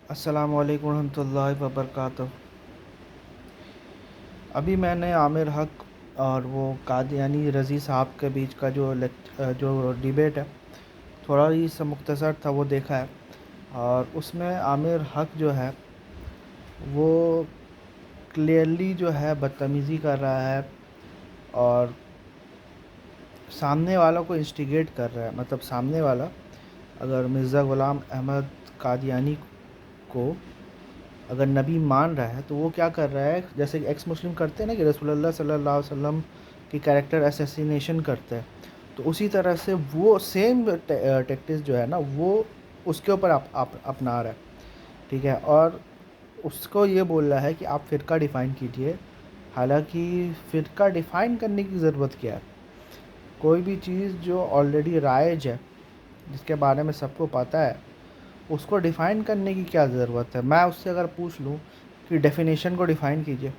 अस्सलामु अलैकुम रहमतुल्लाहि व बरकातुहू। अभी मैंने आमिर हक और वो कादियानी रज़ी साहब के बीच का जो डिबेट है, थोड़ा ही सा मुख्तसर था, वो देखा है। और उसमें आमिर हक जो है वो क्लियरली जो है बदतमीज़ी कर रहा है और सामने वालों को इंस्टिगेट कर रहा है। मतलब सामने वाला अगर मिर्ज़ा ग़ुलाम अहमद कादियानी को अगर नबी मान रहा है तो वो क्या कर रहा है, जैसे एक्स मुस्लिम करते हैं ना कि रसूलुल्लाह सल्लल्लाहु अलैहि वसल्लम की कैरेक्टर असैसिनेशन करते हैं, तो उसी तरह से वो सेम टैक्टिस जो है ना वो उसके ऊपर अपना रहा है। ठीक है, और उसको ये बोल रहा है कि आप फ़िरका डिफ़ाइन कीजिए। हालांकि फ़िरका डिफ़ाइन करने की ज़रूरत क्या है? कोई भी चीज़ जो ऑलरेडी राइज है, जिसके बारे में सबको पता है, उसको डिफ़ाइन करने की क्या ज़रूरत है? मैं उससे अगर पूछ लूँ कि डेफ़िनेशन को डिफ़ाइन कीजिए,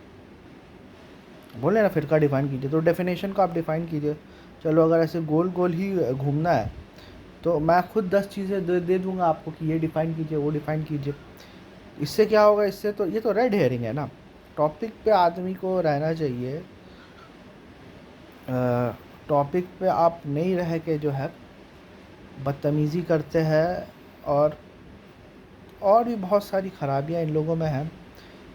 बोले ना फ़िरका डिफ़ाइन कीजिए, तो डेफ़िनेशन को आप डिफ़ाइन कीजिए। चलो अगर ऐसे गोल गोल ही घूमना है तो मैं खुद 10 चीज़ें दे दूँगा आपको कि ये डिफ़ाइन कीजिए, वो डिफ़ाइन कीजिए। इससे क्या होगा? इससे तो ये तो रेड हेयरिंग है ना। टॉपिक पे आदमी को रहना चाहिए। टॉपिक पे आप नहीं रह के जो है बदतमीज़ी करते हैं। और भी बहुत सारी ख़राबियाँ इन लोगों में हैं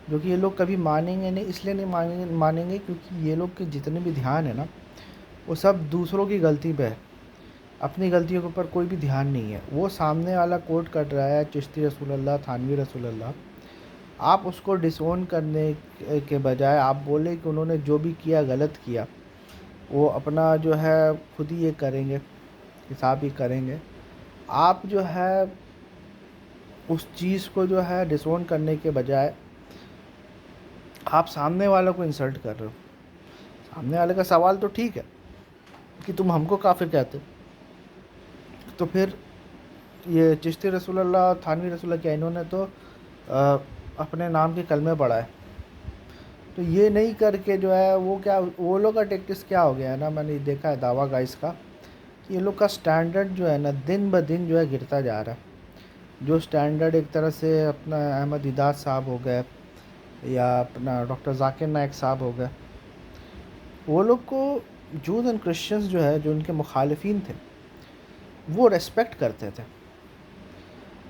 जो कि ये लोग कभी मानेंगे नहीं। इसलिए नहीं मानेंगे क्योंकि ये लोग के जितने भी ध्यान है ना, वो सब दूसरों की गलती पे है। अपनी गलतियों के ऊपर कोई भी ध्यान नहीं है। वो सामने वाला कोट कर रहा है चिश्ती रसूलुल्लाह, थानवी रसूलुल्लाह, आप उसको डिसोन करने के बजाय आप बोले कि उन्होंने जो भी किया गलत किया, वो अपना जो है खुद ही ये करेंगे, हिसाब ही करेंगे। आप जो है उस चीज़ को जो है डिसोन करने के बजाय आप सामने वालों को इंसल्ट कर रहे हो। सामने वाले का सवाल तो ठीक है कि तुम हमको काफिर कहते हो, तो फिर ये चिश्ती रसूलुल्लाह, थानवी रसूलुल्लाह क्या, इन्होंने तो अपने नाम के कलमे पढ़ा है। तो ये नहीं करके जो है वो लोग का टेक्टिस क्या हो गया है ना, मैंने देखा है दावा गाइस का, कि ये लोग का स्टैंडर्ड जो है ना दिन ब दिन जो है गिरता जा रहा है। जो स्टैंडर्ड एक तरह से अपना अहमद दिदात साहब हो गए या अपना डॉक्टर जाकिर नाइक साहब हो गए, वो लोग को जूस एंड क्रिश्चियंस जो है, जो उनके मुखालिफिन थे, वो रेस्पेक्ट करते थे।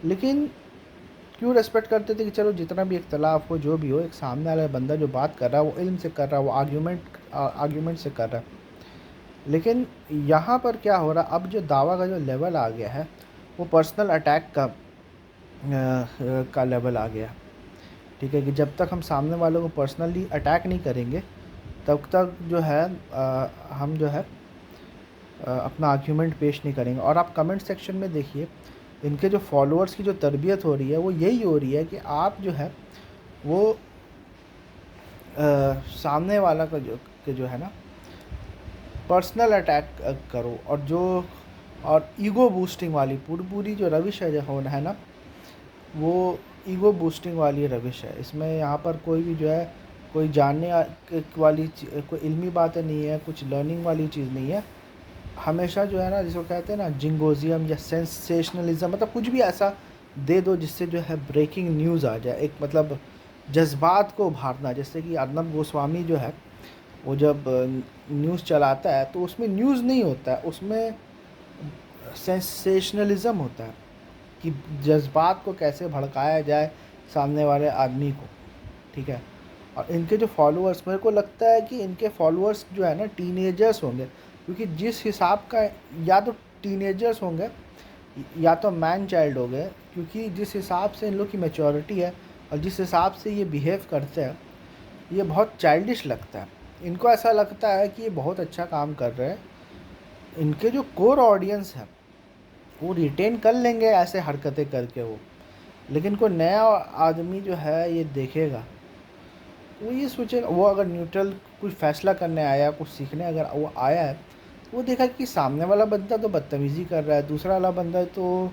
लेकिन क्यों रेस्पेक्ट करते थे? कि चलो जितना भी इख्तलाफ हो, जो भी हो, एक सामने वाला बंदा जो बात कर रहा है वो इल्म से कर रहा है, वो आर्ग्यूमेंट से कर रहा है। लेकिन यहाँ पर क्या हो रहा, अब जो दावा का जो लेवल आ गया है वो पर्सनल अटैक का लेवल आ गया। ठीक है, कि जब तक हम सामने वालों को पर्सनली अटैक नहीं करेंगे तब तक जो है हम जो है अपना आर्ग्यूमेंट पेश नहीं करेंगे। और आप कमेंट सेक्शन में देखिए, इनके जो फॉलोअर्स की जो तरबियत हो रही है वो यही हो रही है कि आप जो है वो सामने वाला का जो है ना पर्सनल अटैक करो। और ईगो बूस्टिंग वाली पूरी जो रविश है ना, वो ईगो बूस्टिंग वाली रविश है। इसमें यहाँ पर कोई भी जो है कोई वाली कोई इल्मी बातें नहीं है, कुछ लर्निंग वाली चीज़ नहीं है। हमेशा जो है ना, जिसको कहते हैं ना जिंगोजियम या सेंसेशनलिज्म, मतलब कुछ भी ऐसा दे दो जिससे जो है ब्रेकिंग न्यूज़ आ जाए, एक मतलब जज्बात को उभारना। जैसे कि अर्नब गोस्वामी जो है, वो जब न्यूज़ चलाता है तो उसमें न्यूज़ नहीं होता है, उसमें सेंसेशनलिज्म होता है कि जज्बात को कैसे भड़काया जाए सामने वाले आदमी को। ठीक है, और इनके जो फॉलोअर्स, मेरे को लगता है कि इनके फॉलोअर्स जो है ना टीनेजर्स होंगे, क्योंकि जिस हिसाब का या तो टीनेजर्स होंगे या तो मैन चाइल्ड हो गए, क्योंकि जिस हिसाब से इन लोग की मैच्योरिटी है और जिस हिसाब से ये बिहेव करते हैं, ये बहुत चाइल्डिश लगता है। इनको ऐसा लगता है कि ये बहुत अच्छा काम कर रहे हैं। इनके जो कोर ऑडियंस है वो रिटेन कर लेंगे ऐसे हरकतें करके वो, लेकिन कोई नया आदमी जो है ये देखेगा, वो ये सोचेगा, वो अगर न्यूट्रल कुछ फैसला करने आया, कुछ सीखने अगर वो आया है, तो वो देखा कि सामने वाला बंदा तो बदतमीज़ी कर रहा है, दूसरा वाला बंदा तो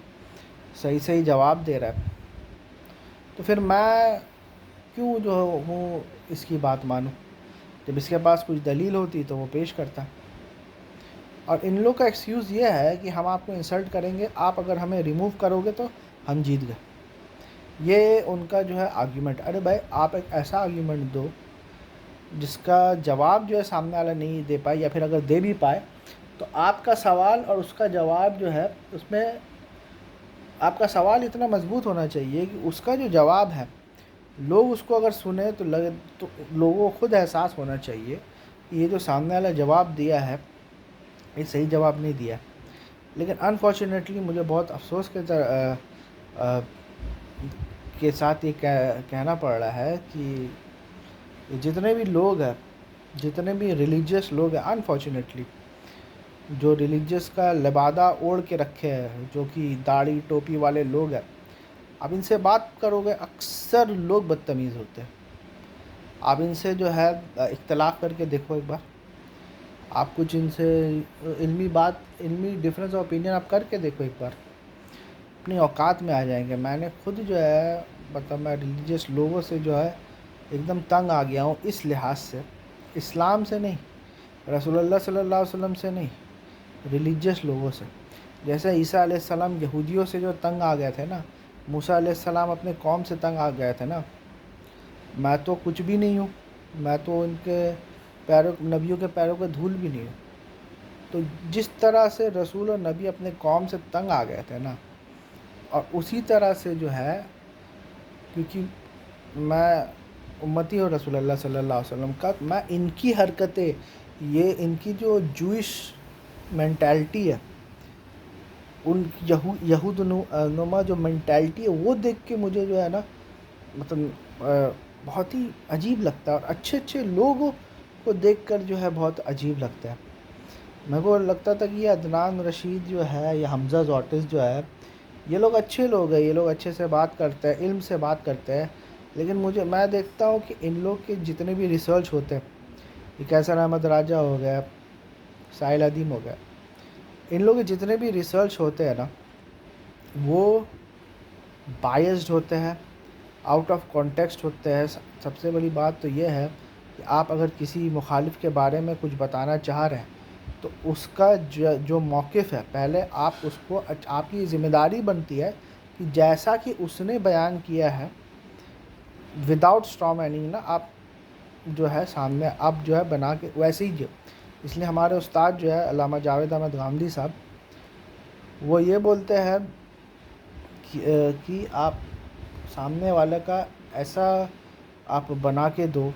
सही सही जवाब दे रहा है, तो फिर मैं क्यों जो हूँ इसकी बात मानूं? जब इसके पास कुछ दलील होती तो वो पेश करता। और इन लोग का एक्सक्यूज़ ये है कि हम आपको इंसल्ट करेंगे, आप अगर हमें रिमूव करोगे तो हम जीत गए। ये उनका जो है आर्ग्यूमेंट। अरे भाई आप एक ऐसा आर्ग्यूमेंट दो जिसका जवाब जो है सामने वाला नहीं दे पाए, या फिर अगर दे भी पाए तो आपका सवाल और उसका जवाब जो है उसमें आपका सवाल इतना मजबूत होना चाहिए कि उसका जो जवाब है लोग उसको अगर सुने तो लगे, तो लोगों को खुद एहसास होना चाहिए कि ये जो सामने वाला जवाब दिया है ये सही जवाब नहीं दिया। लेकिन अनफॉर्चुनेटली मुझे बहुत अफसोस के साथ ये कहना पड़ रहा है कि जितने भी लोग हैं, जितने भी रिलीजियस लोग हैं, अनफॉर्चुनेटली जो रिलीजियस का लिबादा ओढ़ के रखे हैं, जो कि दाढ़ी टोपी वाले लोग हैं, आप इनसे बात करोगे अक्सर लोग बदतमीज़ होते हैं। आप इनसे जो है इख्तलाफ करके देखो एक बार, आप कुछ इनसे इल्मी डिफरेंस ऑफ ओपिनियन आप करके देखो एक बार, अपनी औकात में आ जाएंगे। मैंने खुद जो है मतलब मैं रिलीजियस लोगों से जो है एकदम तंग आ गया हूँ, इस लिहाज से, इस्लाम से नहीं, रसूलुल्लाह सल्लल्लाहु अलैहि वसल्लम से नहीं, रिलीजियस लोगों से। जैसे ईसा अलैहिस्सलाम यहूदियों से जो तंग आ गए थे ना, मूसा अलैहिस्सलाम अपने कौम से तंग आ गए थे ना, मैं तो कुछ भी नहीं हूँ, मैं तो उनके पैरों नबियों के पैरों के धूल भी नहीं हूँ। तो जिस तरह से रसूल और नबी अपने कौम से तंग आ गए थे ना, और उसी तरह से जो है, क्योंकि मैं उम्मती हूँ रसूलुल्लाह सल्लल्लाहु अलैहि वसल्लम का, मैं इनकी हरकतें, ये इनकी जो जूइश मेंटालिटी है, उन यहूद नुमा जो मेंटालिटी है, वो देख के मुझे जो है ना मतलब बहुत ही अजीब लगता है। और अच्छे अच्छे लोगों को देखकर जो है बहुत अजीब लगता है। मेरे को लगता था कि ये अदनान रशीद जो है, या हमज़ा ज़ॉटिस जो है, ये लोग अच्छे लोग हैं, ये लोग अच्छे से बात करते हैं, इल्म से बात करते हैं। लेकिन मैं देखता हूँ कि इन लोग के जितने भी रिसर्च होते हैं, ये कैसर अहमद राजा हो गया, साहिल अदीम हो गया, इन लोग के जितने भी रिसर्च होते हैं ना, वो बायस्ड होते हैं, आउट ऑफ कॉन्टेक्स्ट होते हैं। सबसे बड़ी बात तो ये है कि आप अगर किसी मुखालिफ के बारे में कुछ बताना चाह रहे हैं तो उसका जो मौक़िफ़ है, पहले आप उसको आपकी ज़िम्मेदारी बनती है कि जैसा कि उसने बयान किया है, विदाउट स्ट्रॉ मैनिंग ना, आप जो है सामने आप जो है बना के वैसे ही जियो। इसलिए हमारे उस्ताद जो है अल्लामा जावेद अहमद गामदी साहब, वो ये बोलते हैं कि आप सामने वाले का ऐसा आप बना के दो,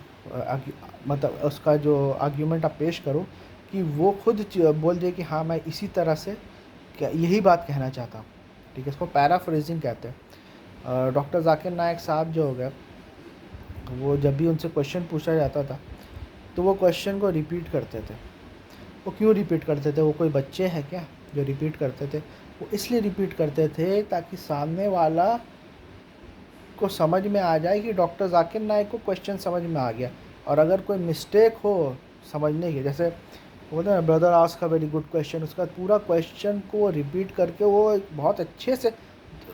मतलब उसका जो आर्ग्यूमेंट आप पेश करो कि वो खुद बोल दे कि हाँ मैं इसी तरह से क्या यही बात कहना चाहता हूँ। ठीक है, इसको पैराफ्रेजिंग कहते हैं। डॉक्टर जाकिर नायक साहब जो हो गए, वो जब भी उनसे क्वेश्चन पूछा जाता था तो वो क्वेश्चन को रिपीट करते थे। वो क्यों रिपीट करते थे? वो कोई बच्चे हैं क्या जो रिपीट करते थे? वो इसलिए रिपीट करते थे ताकि सामने वाला को समझ में आ जाए कि डॉक्टर जाकिर नाइक को क्वेश्चन समझ में आ गया। और अगर कोई मिस्टेक हो समझने की, जैसे बोलते हैं brother ask a very good question, उसका पूरा क्वेश्चन को रिपीट करके वो बहुत अच्छे से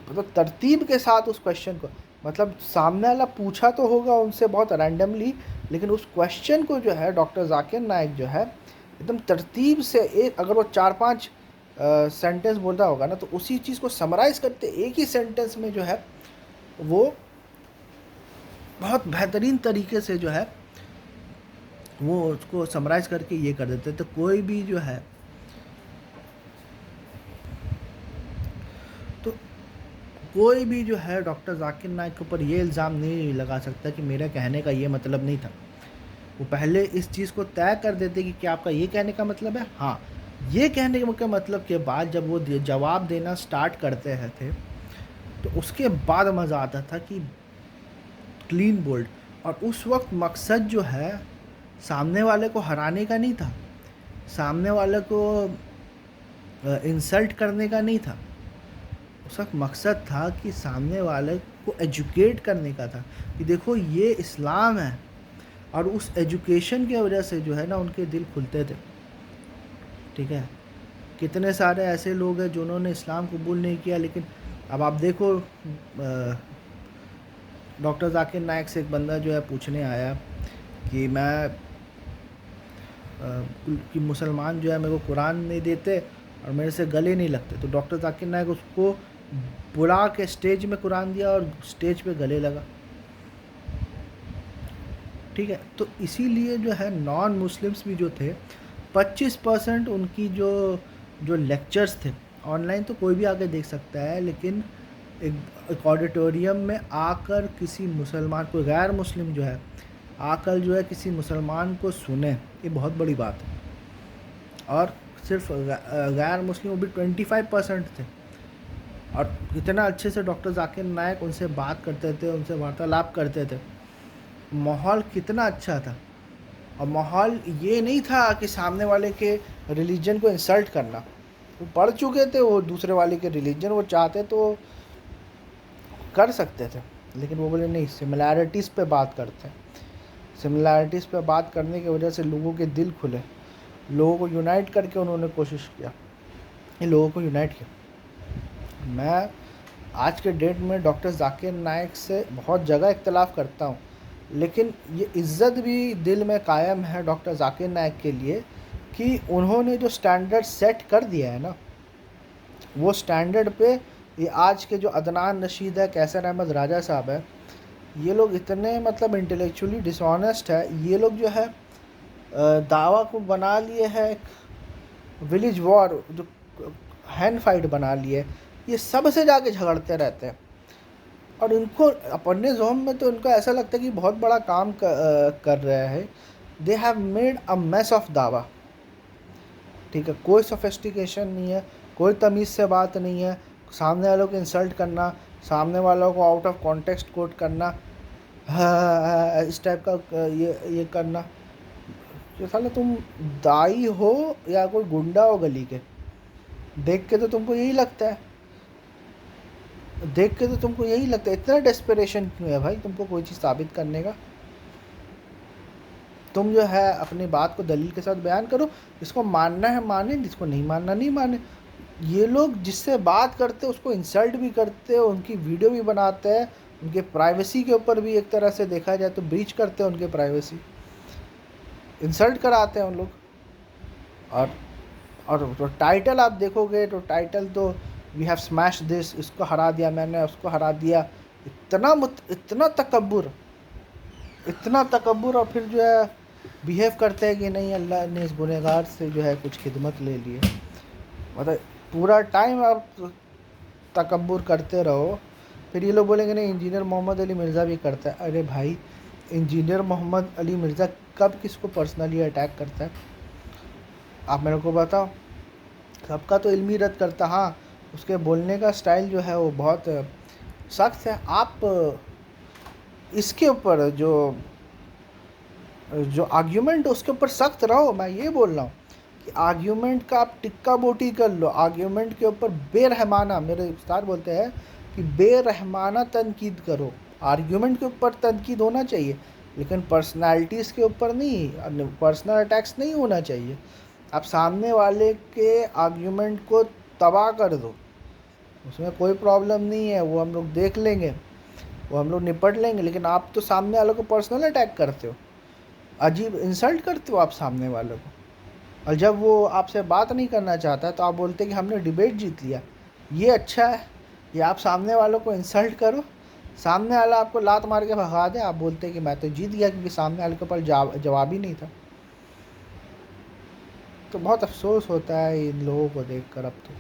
मतलब तरतीब के साथ उस क्वेश्चन को, मतलब सामने वाला पूछा तो होगा उनसे बहुत रैंडमली, लेकिन उस क्वेश्चन को जो है डॉक्टर जाकिर नाइक जो है एकदम तरतीब से, एक अगर वो 4-5 सेंटेंस बोलता होगा ना, तो उसी चीज़ को समराइज़ करते एक ही सेंटेंस में जो है वो बहुत बेहतरीन तरीके से जो है वो उसको समराइज़ करके ये कर देते। तो कोई भी जो है डॉक्टर जाकिर नाइक के ऊपर ये इल्ज़ाम नहीं लगा सकता कि मेरा कहने का ये मतलब नहीं था। वो पहले इस चीज़ को तय कर देते कि क्या आपका ये कहने का मतलब है? हाँ, ये कहने के मतलब के बाद जब वो जवाब देना स्टार्ट करते हैं थे, तो उसके बाद मज़ा आता था कि क्लीन बोल्ड। और उस वक्त मकसद जो है सामने वाले को हराने का नहीं था, सामने वाले को इंसल्ट करने का नहीं था। उस वक्त मकसद था कि सामने वाले को एजुकेट करने का था कि देखो ये इस्लाम है। और उस एजुकेशन की वजह से जो है ना उनके दिल खुलते थे। ठीक है, कितने सारे ऐसे लोग हैं जिन्होंने इस्लाम कबूल नहीं किया, लेकिन अब आप देखो डॉक्टर जाकिर नाइक से एक बंदा जो है पूछने आया कि मैं कि मुसलमान जो है मेरे को कुरान नहीं देते और मेरे से गले नहीं लगते। तो डॉक्टर जाकिर नाइक उसको बुला के स्टेज में कुरान दिया और स्टेज पे गले लगा। ठीक है, तो इसीलिए जो है नॉन मुस्लिम्स भी जो थे 25% उनकी जो जो लेक्चर्स थे ऑनलाइन तो कोई भी आके देख सकता है, लेकिन एक ऑडिटोरियम में आकर किसी मुसलमान को, गैर मुस्लिम जो है आकर जो है किसी मुसलमान को सुने, ये बहुत बड़ी बात है। और सिर्फ गैर मुस्लिम वो भी 25% थे, और इतना अच्छे से डॉक्टर जाकिर नायक उनसे बात करते थे, उनसे वार्तालाप करते थे। माहौल कितना अच्छा था, और माहौल ये नहीं था कि सामने वाले के रिलीजन को इंसल्ट करना। वो पढ़ चुके थे, वो दूसरे वाले के रिलीजन वो चाहते तो कर सकते थे, लेकिन वो बोले नहीं, सिमिलैरिटीज़ पे बात करते हैं। सिमिलैरिटीज़ पे बात करने की वजह से लोगों के दिल खुले, लोगों को यूनाइट करके उन्होंने कोशिश किया, ये लोगों को यूनाइट किया। मैं आज के डेट में डॉक्टर जाकिर नायक से बहुत जगह इख्तलाफ करता हूँ, लेकिन ये इज़्ज़त भी दिल में कायम है डॉक्टर जाकिर नायक के लिए कि उन्होंने जो स्टैंडर्ड सेट कर दिया है ना, वो स्टैंडर्ड पे ये आज के जो अदनान रशीद है, कैसर अहमद राजा साहब है, ये लोग इतने मतलब इंटेलेक्चुअली डिसऑनेस्ट है। ये लोग जो है दावा को बना लिए है विलेज वॉर, जो हैंड फाइट बना लिए, ये सब से जाके झगड़ते रहते हैं। और इनको अपने जोम में तो इनको ऐसा लगता है कि बहुत बड़ा काम कर रहे हैं। They have made a mass of दावा। ठीक है, कोई सोफिस्टिकेशन नहीं है, कोई तमीज़ से बात नहीं है, सामने वालों को इंसल्ट करना, सामने वालों को आउट ऑफ कॉन्टेक्स्ट कोट करना, इस टाइप का ये करना। तो साला तुम दाई हो या कोई गुंडा हो गली के, देख के तो तुमको यही लगता है, देख के तो तुमको यही लगता है। इतना डेस्परेशन क्यों है भाई तुमको कोई चीज़ साबित करने का? तुम जो है अपनी बात को दलील के साथ बयान करो, जिसको मानना है माने, जिसको नहीं मानना नहीं माने। ये लोग जिससे बात करते उसको इंसल्ट भी करते हैं, उनकी वीडियो भी बनाते हैं, उनके प्राइवेसी के ऊपर भी एक तरह से देखा जाए तो ब्रीच करते हैं, उनके प्राइवेसी इंसल्ट कराते हैं उन लोग। और तो टाइटल आप देखोगे तो टाइटल तो वी हैव स्मैश दिस, इसको हरा दिया मैंने, उसको हरा दिया। इतना तकब्बुर, इतना तकब्बुर, और फिर जो है बिहेव करते हैं कि नहीं अल्लाह ने इस गुनहगार से जो है कुछ खिदमत ले ली है। मतलब पूरा टाइम आप तकब्बुर करते रहो, फिर ये लोग बोलेंगे नहीं इंजीनियर मोहम्मद अली मिर्ज़ा भी करता है। अरे भाई, इंजीनियर मोहम्मद अली मिर्ज़ा कब किसको पर्सनली अटैक करता है? आप मेरे को बताओ। सबका तो इल्मी रद्द करता, हाँ उसके बोलने का स्टाइल जो है वो बहुत सख्त है। आप इसके ऊपर जो जो आर्ग्यूमेंट उसके ऊपर सख्त रहो। मैं ये बोल रहा हूँ कि आर्ग्यूमेंट का आप टिक्का बोटी कर लो, आर्ग्यूमेंट के ऊपर बेरहमाना, मेरे उस्ताद बोलते हैं कि बेरहमाना तनकीद करो। आर्ग्यूमेंट के ऊपर तनकीद होना चाहिए, लेकिन पर्सनालिटीज़ के ऊपर नहीं, पर्सनल अटैक्स नहीं होना चाहिए। आप सामने वाले के आर्ग्यूमेंट को तबाह कर दो, उसमें कोई प्रॉब्लम नहीं है, वो हम लोग देख लेंगे, वो हम लोग निपट लेंगे। लेकिन आप तो सामने वालों को पर्सनल अटैक करते हो, अजीब इंसल्ट करते हो आप सामने वालों को। और जब वो आपसे बात नहीं करना चाहता तो आप बोलते कि हमने डिबेट जीत लिया। ये अच्छा है, ये आप सामने वालों को इंसल्ट करो, सामने वाला आपको लात मार के भगा दे, आप बोलते कि मैं तो जीत गया क्योंकि सामने वाले के पास जवाब ही नहीं था। तो बहुत अफसोस होता है इन लोगों को देखकर अब तो।